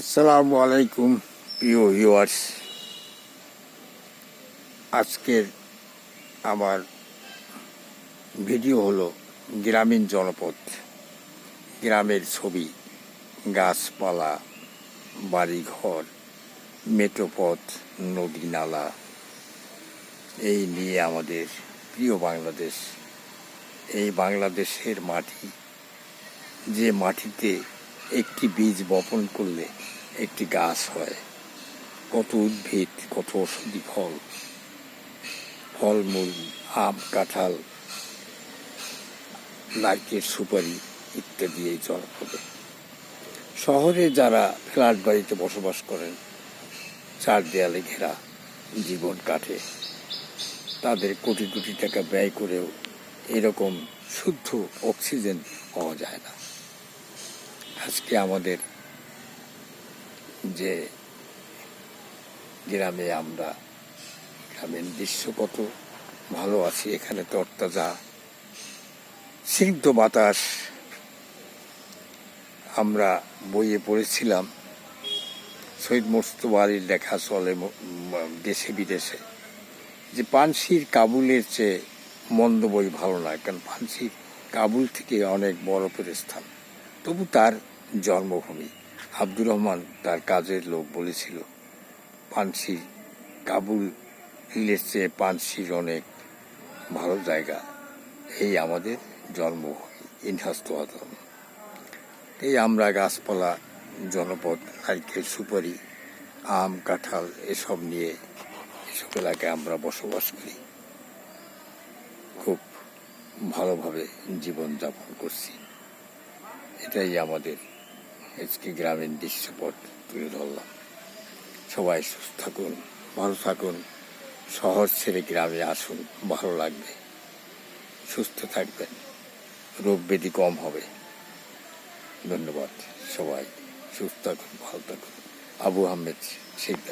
আসসালামু আলাইকুম প্রিয় ভিউয়ার্স। আজকের আমার ভিডিও হলো গ্রামীণ জনপদ, গ্রামের ছবি, গাছপালা, বাড়িঘর, মেঠোপথ, নদী নালা, এই নিয়ে আমাদের প্রিয় বাংলাদেশ। এই বাংলাদেশের মাটি, যে মাটিতে একটি বীজ বপন করলে একটি গাছ হয়, কত উদ্ভিদ, কত ঔষধি ফলমূল, আম, কাঁঠাল, নারকেল, সুপারি ইত্যাদি এই জনপদে। শহরে যারা ফ্ল্যাট বাড়িতে বসবাস করেন, চার দেয়ালে ঘেরা জীবন কাটে, তাদের কোটি কোটি টাকা ব্যয় করেও এরকম শুদ্ধ অক্সিজেন পাওয়া যায় না। আজকে আমাদের যে গ্রামে, আমরা গ্রামের দৃশ্য কত ভালো আছি। এখানে তরতাজা স্নিগ্ধ বাতাস। আমরা বইয়ে পড়েছিলাম, শহীদ মুজতবা আলীর লেখা চলে দেশে বিদেশে, যে পানশির কাবুলের চেয়ে মন্দ বই ভালো নয়, কারণ পানশির কাবুল থেকে অনেক বরফের স্থান, তবু তার জন্মভূমি। আব্দুর রহমান তার কাজের লোক বলেছিল, পানশি কাবুলের চেয়ে পানশির অনেক ভালো জায়গা, এই আমাদের জন্মভূমি, ইনহাস্তোয়াদম। এই আমরা গাছপালা, জনপদ, নারকেল, সুপারি, আম, কাঁঠাল এসব নিয়ে এসব এলাকায় আমরা বসবাস করি, খুব ভালোভাবে জীবনযাপন করছি। এটাই আমাদের আজকে গ্রামীণ দৃশ্যপট তুলে ধরলাম। সবাই সুস্থ থাকুন, ভালো থাকুন, শহর ছেড়ে গ্রামে আসুন, ভালো লাগবে, সুস্থ থাকবেন, রোগ ব্যাধি কম হবে। ধন্যবাদ। সবাই সুস্থ থাকুন, ভালো থাকুন। আবু আহমেদ শিকদার।